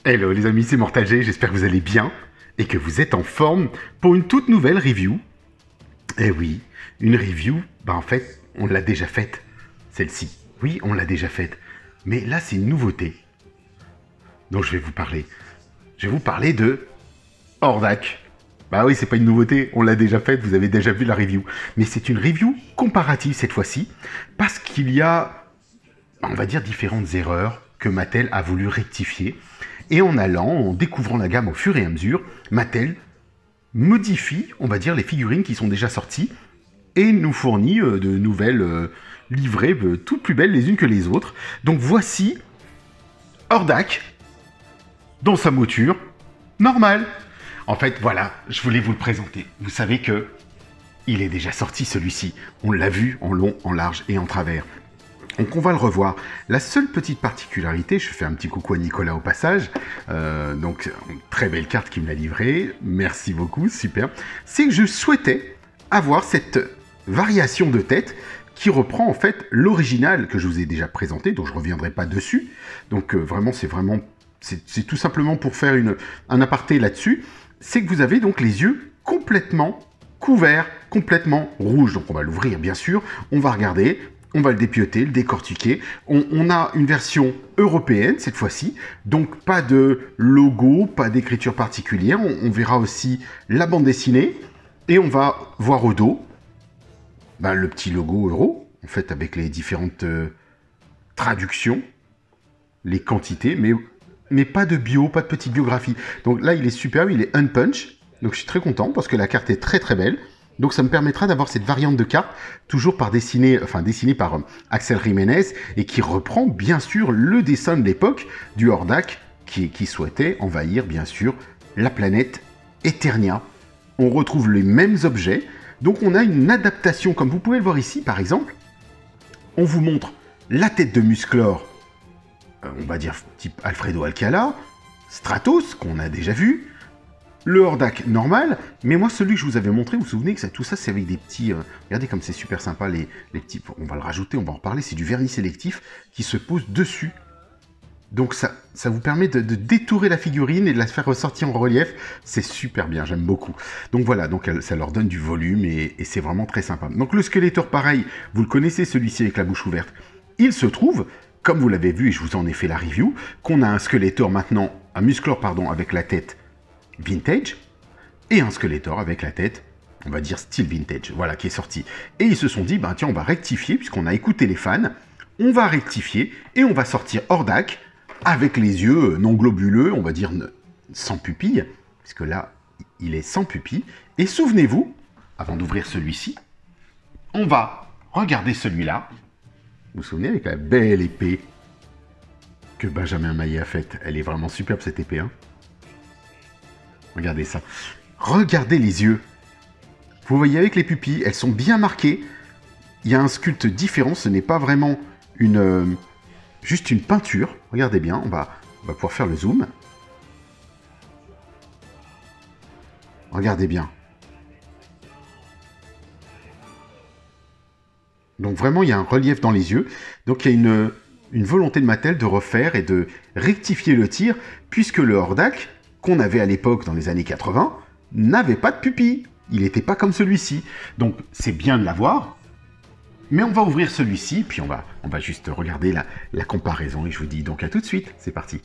Hello les amis, c'est Mortal G, j'espère que vous allez bien et que vous êtes en forme pour une toute nouvelle review. Eh oui, une review, en fait, on l'a déjà faite, celle-ci. Oui, on l'a déjà faite, mais là c'est une nouveauté dont je vais vous parler. Je vais vous parler de Hordak. Bah oui, c'est pas une nouveauté, on l'a déjà faite, vous avez déjà vu la review. Mais c'est une review comparative cette fois-ci, parce qu'il y a, on va dire, différentes erreurs que Mattel a voulu rectifier. Et en découvrant la gamme au fur et à mesure, Mattel modifie, on va dire, les figurines qui sont déjà sorties et nous fournit de nouvelles livrées, toutes plus belles les unes que les autres. Donc voici Hordak dans sa mouture normale. En fait, voilà, je voulais vous le présenter. Vous savez que il est déjà sorti celui-ci. On l'a vu en long, en large et en travers. Donc on va le revoir. La seule petite particularité, je fais un petit coucou à Nicolas au passage, donc une très belle carte qu'il me l'a livrée, merci beaucoup, super, c'est que je souhaitais avoir cette variation de tête qui reprend en fait l'original que je vous ai déjà présenté, dont je ne reviendrai pas dessus. Donc c'est tout simplement pour faire un aparté là-dessus, c'est que vous avez donc les yeux complètement couverts, complètement rouges. Donc on va l'ouvrir bien sûr, on va regarder. On va le dépioter, le décortiquer. On a une version européenne cette fois-ci, donc pas de logo, pas d'écriture particulière. On verra aussi la bande dessinée et on va voir au dos le petit logo euro, en fait avec les différentes traductions, les quantités, mais pas de bio, pas de petite biographie. Donc là, il est superbe, il est unpunch, donc je suis très content parce que la carte est très très belle. Donc ça me permettra d'avoir cette variante de carte, toujours dessinée par Axel Jiménez, et qui reprend bien sûr le dessin de l'époque du Hordak, qui souhaitait envahir bien sûr la planète Eternia. On retrouve les mêmes objets, donc on a une adaptation, comme vous pouvez le voir ici par exemple. On vous montre la tête de Musclor, on va dire type Alfredo Alcala, Stratos, qu'on a déjà vu, le Hordak normal, mais moi celui que je vous avais montré, vous vous souvenez que tout ça c'est avec des petits... regardez comme c'est super sympa les petits... On va le rajouter, on va en reparler, c'est du vernis sélectif qui se pose dessus. Donc ça vous permet de détourer la figurine et de la faire ressortir en relief, c'est super bien, j'aime beaucoup. Donc voilà, donc ça leur donne du volume et c'est vraiment très sympa. Donc le Skeletor pareil, vous le connaissez celui-ci avec la bouche ouverte, il se trouve, comme vous l'avez vu et je vous en ai fait la review, qu'on a un Skeletor maintenant, un Musclor pardon, avec la tête vintage, et un Skeletor avec la tête, on va dire style vintage, voilà, qui est sorti. Et ils se sont dit, tiens, on va rectifier, puisqu'on a écouté les fans, on va rectifier, et on va sortir Hordak, avec les yeux non globuleux, on va dire sans pupille, puisque là, il est sans pupille. Et souvenez-vous, avant d'ouvrir celui-ci, on va regarder celui-là, vous vous souvenez, avec la belle épée que Benjamin Maillet a faite. Elle est vraiment superbe, cette épée, hein. Regardez ça. Regardez les yeux. Vous voyez avec les pupilles, elles sont bien marquées. Il y a un sculpte différent, ce n'est pas vraiment juste une peinture. Regardez bien, on va pouvoir faire le zoom. Regardez bien. Donc vraiment, il y a un relief dans les yeux. Donc il y a une volonté de Mattel de refaire et de rectifier le tir, puisque le Hordak qu'on avait à l'époque dans les années 80, n'avait pas de pupille. Il n'était pas comme celui-ci. Donc c'est bien de l'avoir, mais on va ouvrir celui-ci, puis on va juste regarder la comparaison, et je vous dis donc à tout de suite, c'est parti.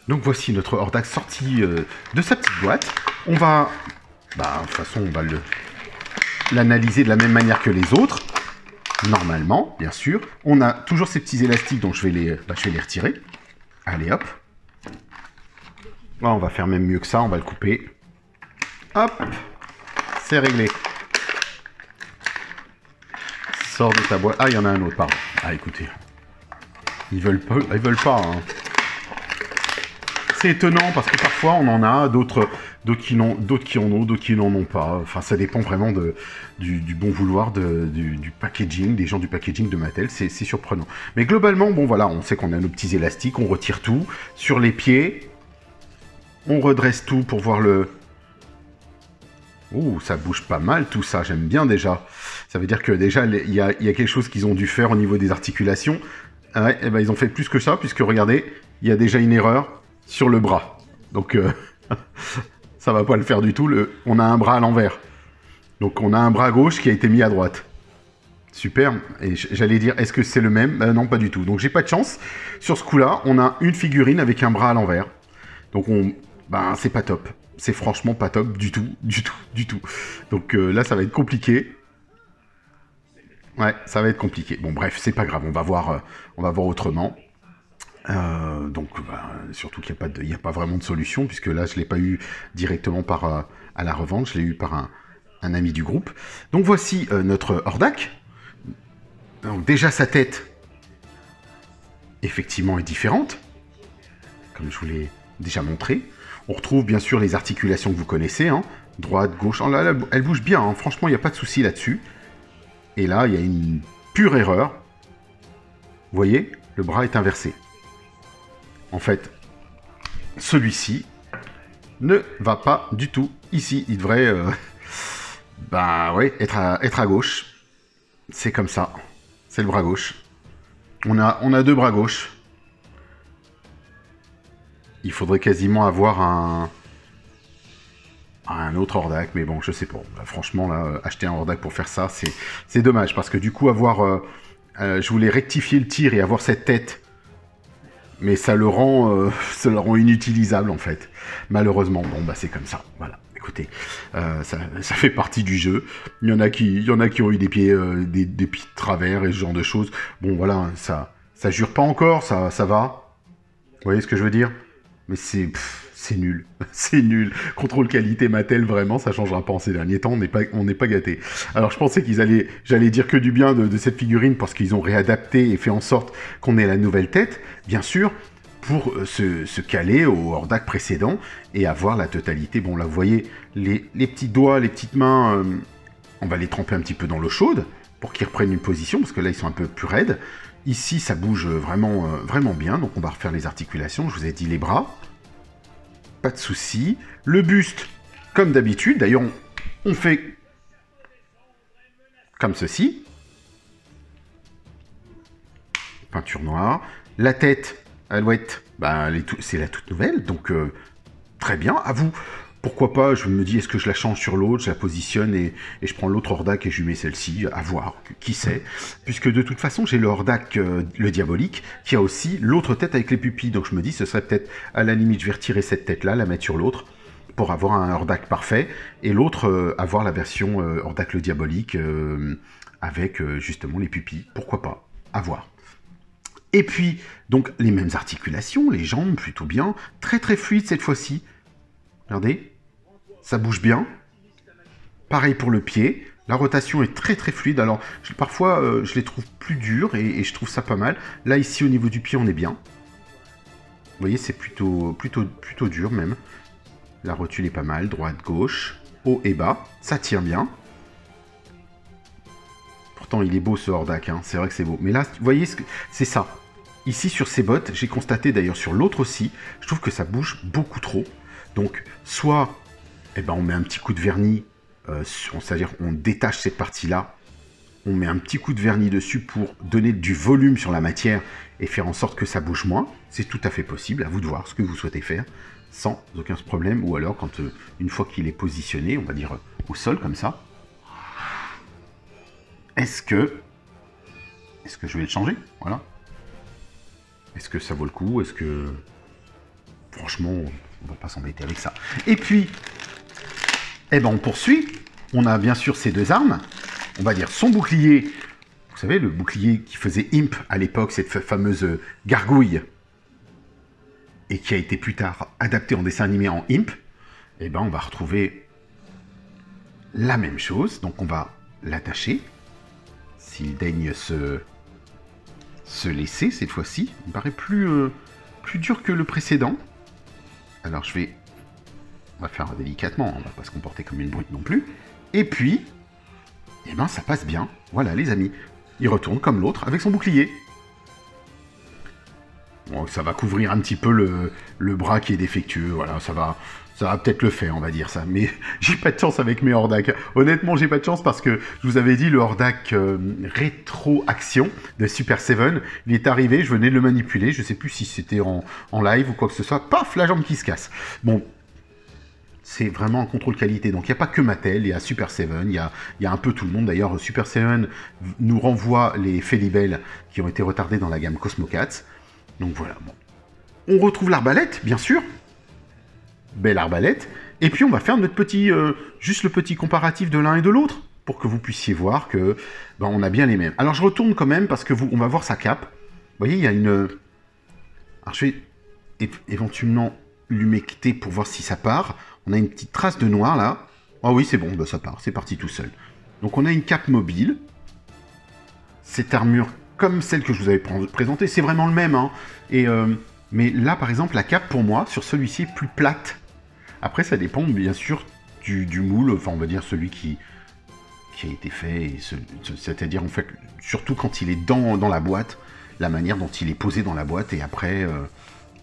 Donc voici notre Hordak sorti de sa petite boîte. On va, de toute façon, on va l'analyser de la même manière que les autres, normalement, bien sûr. On a toujours ces petits élastiques, donc je vais les retirer. Allez, hop. Là, on va faire même mieux que ça, on va le couper. Hop, c'est réglé. Sors de ta boîte. Ah, il y en a un autre, pardon. Ah, écoutez. Ils veulent pas, hein. C'est étonnant parce que parfois on en a, d'autres qui en ont, d'autres qui n'en ont pas. Enfin, ça dépend vraiment du bon vouloir du packaging, des gens du packaging de Mattel. C'est surprenant. Mais globalement, bon voilà, on sait qu'on a nos petits élastiques, on retire tout. Sur les pieds, on redresse tout pour voir le... Ouh, ça bouge pas mal tout ça, j'aime bien déjà. Ça veut dire que déjà, il y a quelque chose qu'ils ont dû faire au niveau des articulations. Ouais, et ben ils ont fait plus que ça, puisque regardez, il y a déjà une erreur. sur le bras. Donc, ça va pas le faire du tout. On a un bras à l'envers. Donc, on a un bras gauche qui a été mis à droite. Super. Et j'allais dire, est-ce que c'est le même? Non, pas du tout. Donc, j'ai pas de chance. Sur ce coup-là, on a une figurine avec un bras à l'envers. Donc, c'est pas top. C'est franchement pas top du tout, du tout, du tout. Donc, là, ça va être compliqué. Ouais, ça va être compliqué. Bon, bref, c'est pas grave. On va voir autrement. Surtout qu'il n'y a pas vraiment de solution, puisque là, je l'ai pas eu directement à la revente. Je l'ai eu par un ami du groupe. Donc, voici notre Hordak. Donc déjà sa tête, effectivement, est différente, comme je vous l'ai déjà montré. On retrouve bien sûr les articulations que vous connaissez, hein, droite, gauche. Oh là, elle bouge bien, hein. Franchement, il n'y a pas de souci là-dessus. Et là, il y a une pure erreur. Vous voyez, le bras est inversé. En fait, celui-ci ne va pas du tout ici. Il devrait être à gauche. C'est comme ça. C'est le bras gauche. On a deux bras gauche. Il faudrait quasiment avoir un autre Hordak, mais bon, je sais pas. Franchement, là, acheter un Hordak pour faire ça, c'est dommage, parce que du coup, je voulais rectifier le tir et avoir cette tête, mais ça le rend inutilisable, en fait. Malheureusement, bon, c'est comme ça, voilà. Écoutez, ça fait partie du jeu. Il y en a qui ont eu des pieds, des pieds de travers et ce genre de choses. Bon, voilà, ça jure pas encore, ça va. Vous voyez ce que je veux dire? Mais c'est nul, c'est nul. Contrôle qualité Mattel, vraiment, ça changera pas en ces derniers temps. On n'est pas gâtés. Alors, je pensais j'allais dire que du bien de cette figurine parce qu'ils ont réadapté et fait en sorte qu'on ait la nouvelle tête, bien sûr, pour se caler au Hordak précédent et avoir la totalité. Bon, là, vous voyez, les petits doigts, les petites mains, on va les tremper un petit peu dans l'eau chaude pour qu'ils reprennent une position, parce que là, ils sont un peu plus raides. Ici, ça bouge vraiment, vraiment bien, donc on va refaire les articulations. Je vous ai dit les bras, pas de souci. Le buste, comme d'habitude, d'ailleurs, on fait comme ceci. Peinture noire. La tête, Alouette, c'est la toute nouvelle, donc très bien. À vous, pourquoi pas, je me dis, est-ce que je la change sur l'autre, je la positionne et je prends l'autre Hordak et je lui mets celle-ci, à voir, qui sait. Puisque de toute façon, j'ai le Hordak, le diabolique, qui a aussi l'autre tête avec les pupilles. Donc je me dis, ce serait peut-être, à la limite, je vais retirer cette tête-là, la mettre sur l'autre, pour avoir un Hordak parfait, et l'autre, avoir la version Hordak le diabolique, avec justement les pupilles. Pourquoi pas, à voir. Et puis, donc, les mêmes articulations, les jambes, plutôt bien. Très, très fluide cette fois-ci. Regardez, ça bouge bien. Pareil pour le pied. La rotation est très, très fluide. Alors, parfois, je les trouve plus durs et je trouve ça pas mal. Là, ici, au niveau du pied, on est bien. Vous voyez, c'est plutôt dur, même. La rotule est pas mal. Droite, gauche, haut et bas. Ça tient bien. Pourtant, il est beau, ce Hordak. Hein. C'est vrai que c'est beau. Mais là, vous voyez, c'est ça. Ici, sur ces bottes, j'ai constaté d'ailleurs sur l'autre aussi, je trouve que ça bouge beaucoup trop. Donc, soit on met un petit coup de vernis, c'est-à-dire on détache cette partie-là, on met un petit coup de vernis dessus pour donner du volume sur la matière et faire en sorte que ça bouge moins. C'est tout à fait possible, à vous de voir ce que vous souhaitez faire, sans aucun problème. Ou alors, quand une fois qu'il est positionné, on va dire au sol comme ça, est-ce que je vais le changer? Voilà. Est-ce que ça vaut le coup? Est-ce que... Franchement, on va pas s'embêter avec ça. Et puis, on poursuit. On a bien sûr ces deux armes. On va dire son bouclier. Vous savez, le bouclier qui faisait Imp à l'époque, cette fameuse gargouille. Et qui a été plus tard adapté en dessin animé en Imp. On va retrouver la même chose. Donc on va l'attacher. S'il daigne se laisser cette fois-ci. Il me paraît plus dur que le précédent. Alors on va faire délicatement, on va pas se comporter comme une brute non plus. Et puis, ça passe bien. Voilà les amis. Il retourne comme l'autre avec son bouclier. Bon, ça va couvrir un petit peu le bras qui est défectueux, voilà, ça va peut-être le faire, on va dire ça. Mais j'ai pas de chance avec mes Hordak. Honnêtement, j'ai pas de chance parce que je vous avais dit, le Hordak Rétro Action de Super 7, il est arrivé, je venais de le manipuler, je sais plus si c'était en live ou quoi que ce soit. Paf, la jambe qui se casse. Bon, c'est vraiment un contrôle qualité. Donc il n'y a pas que Mattel, il y a Super 7, il y a un peu tout le monde. D'ailleurs, Super 7 nous renvoie les Felibel qui ont été retardés dans la gamme Cosmo Cats. Donc voilà, bon. On retrouve l'arbalète, bien sûr. Belle arbalète. Et puis on va faire notre petit, juste le petit comparatif de l'un et de l'autre, pour que vous puissiez voir que ben, on a bien les mêmes. Alors je retourne quand même, parce que on va voir sa cape. Vous voyez, il y a une... Alors je vais éventuellement l'humecter pour voir si ça part. On a une petite trace de noir là. Ah oui, c'est bon, ben, ça part, c'est parti tout seul. Donc on a une cape mobile. Cette armure comme celle que je vous avais présentée, c'est vraiment le même. Hein. Mais là, par exemple, la cape, pour moi, sur celui-ci, est plus plate. Après, ça dépend, bien sûr, du moule, enfin, on va dire celui qui a été fait, c'est-à-dire, en fait, surtout quand il est dans la boîte, la manière dont il est posé dans la boîte, et après,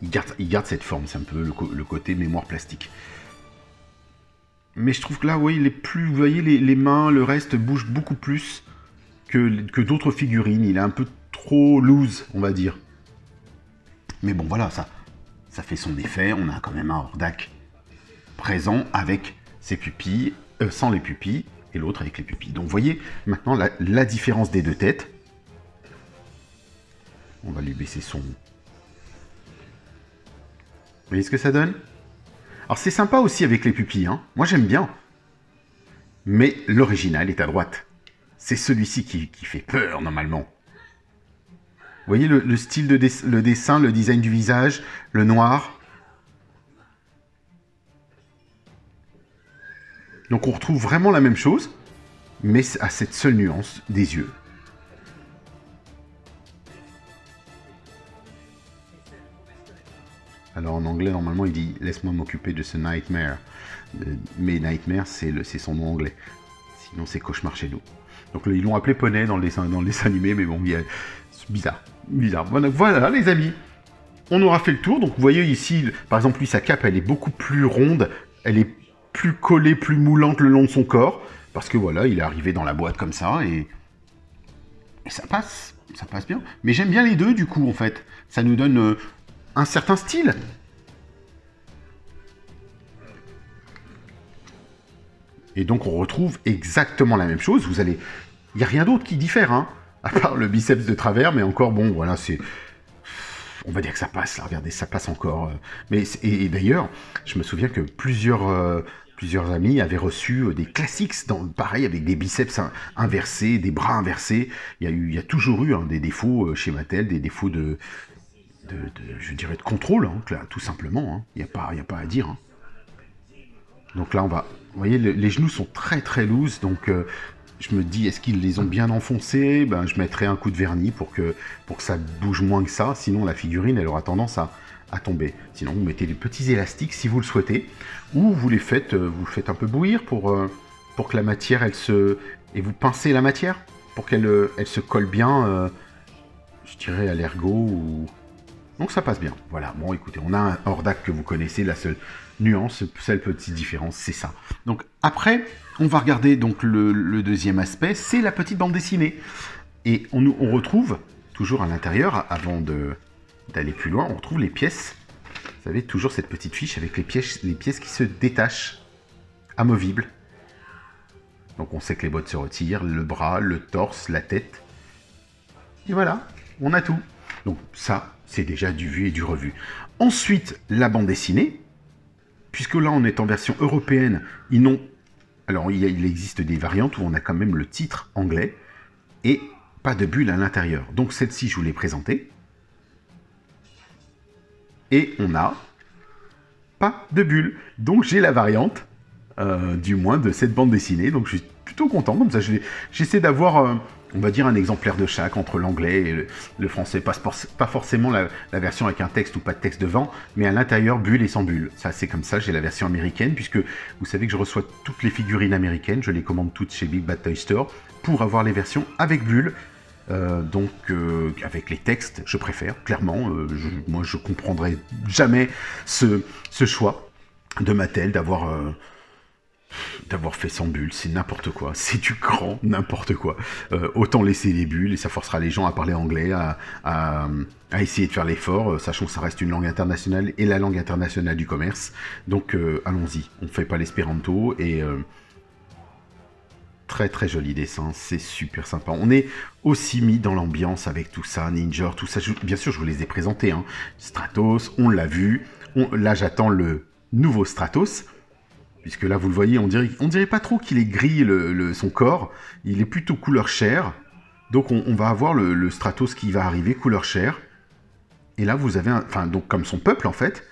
il garde cette forme, c'est un peu le côté mémoire plastique. Mais je trouve que là, oui, vous voyez, les mains, le reste bouge beaucoup plus que d'autres figurines. Il est un peu trop loose, on va dire. Mais bon, voilà, ça fait son effet. On a quand même un Hordak présent avec ses pupilles, sans les pupilles, et l'autre avec les pupilles. Donc, vous voyez maintenant la différence des deux têtes. On va lui baisser son... Vous voyez ce que ça donne? Alors, c'est sympa aussi avec les pupilles, hein. Moi, j'aime bien. Mais l'original est à droite. C'est celui-ci qui fait peur, normalement. Vous voyez le style de le dessin, le design du visage, le noir. Donc on retrouve vraiment la même chose, mais à cette seule nuance des yeux. Alors en anglais, normalement, il dit « Laisse-moi m'occuper de ce Nightmare ». Mais Nightmare, c'est son nom anglais. Sinon, c'est Cauchemar chez nous. Donc ils l'ont appelé Poney dans le dessin animé, mais bon, c'est bizarre. Voilà, les amis. On aura fait le tour. Donc vous voyez ici, par exemple, lui, sa cape, elle est beaucoup plus ronde. Elle est plus collée, plus moulante le long de son corps. Parce que voilà, il est arrivé dans la boîte comme ça et ça passe. Ça passe bien. Mais j'aime bien les deux, du coup, en fait. Ça nous donne un certain style. Et donc on retrouve exactement la même chose. Il n'y a rien d'autre qui diffère, hein, à part le biceps de travers, mais encore, bon, voilà, c'est... On va dire que ça passe, là, regardez, ça passe encore. Et d'ailleurs, je me souviens que plusieurs amis avaient reçu des classiques, pareil, avec des biceps inversés, des bras inversés. Il y a toujours eu des défauts chez Mattel, des défauts je dirais, de contrôle, hein, là, tout simplement. Hein. Il n'y a pas à dire. Hein. Donc là, vous voyez, les genoux sont très très loose, donc je me dis, est-ce qu'ils les ont bien enfoncés? Ben, je mettrai un coup de vernis pour que ça bouge moins que ça, sinon la figurine, elle aura tendance à tomber. Sinon, vous mettez des petits élastiques si vous le souhaitez, ou vous le faites un peu bouillir pour que la matière, et vous pincez la matière, pour qu'elle se colle bien, je dirais à l'ergot, Donc ça passe bien. Voilà, bon écoutez, on a un Hordak que vous connaissez, la seule nuance, seule petite différence, c'est ça. Donc après, on va regarder donc le deuxième aspect, c'est la petite bande dessinée. Et on retrouve, toujours à l'intérieur, avant d'aller plus loin, on retrouve les pièces. Vous savez, toujours cette petite fiche avec les pièces qui se détachent, amovibles. Donc on sait que les bottes se retirent, le bras, le torse, la tête. Et voilà, on a tout. Donc ça, c'est déjà du vu et du revu. Ensuite, la bande dessinée, puisque là on est en version européenne, alors il existe des variantes où on a quand même le titre anglais et pas de bulle à l'intérieur. Donc celle-ci, je vous l'ai présentée. Et on n'a pas de bulle. Donc j'ai la variante, du moins de cette bande dessinée. Donc je suis plutôt content. Comme ça, j'essaie d'avoir... on va dire un exemplaire de chaque, entre l'anglais et le français. Pas forcément la version avec un texte ou pas de texte devant, mais à l'intérieur, bulle et sans bulle. Ça, c'est comme ça, j'ai la version américaine, puisque vous savez que je reçois toutes les figurines américaines, je les commande toutes chez Big Bad Toy Store, pour avoir les versions avec bulle Avec les textes, je préfère, clairement. Moi, je comprendrais jamais ce choix de Mattel d'avoir fait sans bulles. C'est n'importe quoi. C'est du grand n'importe quoi. Autant laisser les bulles, et ça forcera les gens à parler anglais, à essayer de faire l'effort, sachant que ça reste une langue internationale et la langue internationale du commerce. Donc, allons-y. On ne fait pas l'espéranto, et... très très joli dessin, c'est super sympa. On est aussi mis dans l'ambiance avec tout ça, Ninja, tout ça. Bien sûr, je vous les ai présentés. Hein. Stratos, on l'a vu. Là, j'attends le nouveau Stratos. Puisque là, vous le voyez, on dirait pas trop qu'il est gris, son corps. Il est plutôt couleur chair. Donc, on va avoir le Stratos qui va arriver, couleur chair. Et là, vous avez donc comme son peuple, en fait.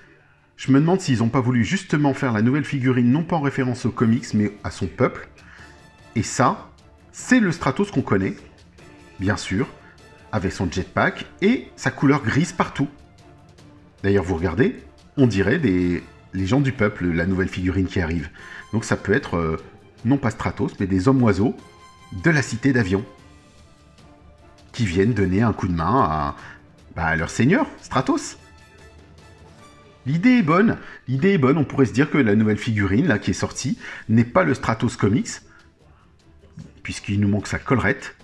Je me demande s'ils n'ont pas voulu justement faire la nouvelle figurine, non pas en référence aux comics, mais à son peuple. Et ça, c'est le Stratos qu'on connaît, bien sûr, avec son jetpack et sa couleur grise partout. D'ailleurs, vous regardez, on dirait les gens du peuple, la nouvelle figurine qui arrive. Donc ça peut être, non pas Stratos, mais des hommes-oiseaux de la cité d'Avion, qui viennent donner un coup de main à leur seigneur, Stratos. L'idée est bonne, on pourrait se dire que la nouvelle figurine là, qui est sortie n'est pas le Stratos Comics, puisqu'il nous manque sa collerette,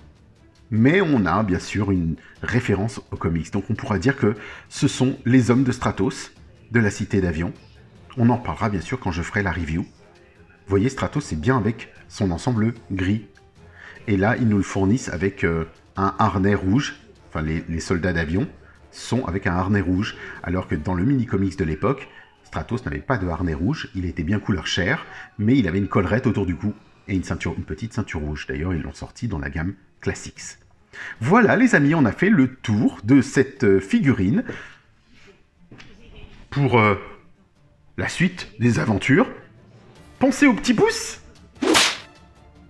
mais on a bien sûr une référence aux comics. Donc on pourra dire que ce sont les hommes de Stratos, de la cité d'Avion. On en parlera bien sûr quand je ferai la review. Vous voyez, Stratos, c'est bien avec son ensemble gris. Et là, ils nous le fournissent avec un harnais rouge. Enfin, les soldats d'Avion sont avec un harnais rouge, alors que dans le mini-comics de l'époque, Stratos n'avait pas de harnais rouge, il était bien couleur chair, mais il avait une collerette autour du cou. Et une petite ceinture rouge. D'ailleurs, ils l'ont sorti dans la gamme Classics. Voilà, les amis, on a fait le tour de cette figurine. Pour la suite des aventures, pensez aux petits pouces.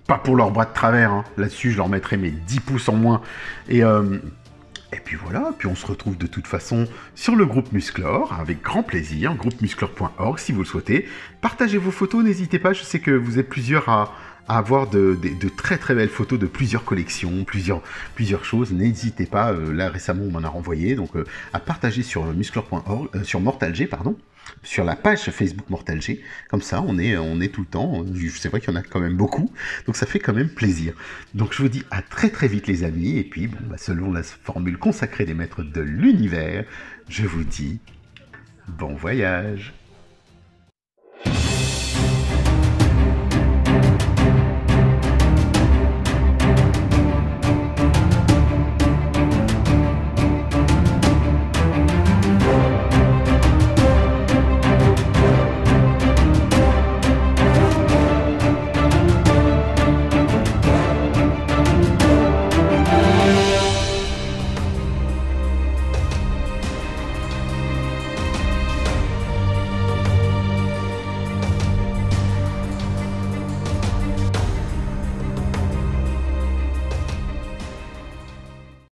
Pas pour leur bras de travers, hein. Là-dessus, je leur mettrai mes 10 pouces en moins. Et puis voilà, puis on se retrouve de toute façon sur le groupe Musclor, avec grand plaisir, groupemusclor.org si vous le souhaitez. Partagez vos photos, n'hésitez pas, je sais que vous êtes plusieurs à avoir de très très belles photos de plusieurs collections, plusieurs choses. N'hésitez pas, là récemment on m'en a renvoyé, donc à partager sur musclor.org, sur MortalG, pardon, sur la page Facebook MortalG, comme ça on est tout le temps, c'est vrai qu'il y en a quand même beaucoup, donc ça fait quand même plaisir. Donc je vous dis à très très vite les amis, et puis bon, selon la formule consacrée des maîtres de l'univers, je vous dis bon voyage.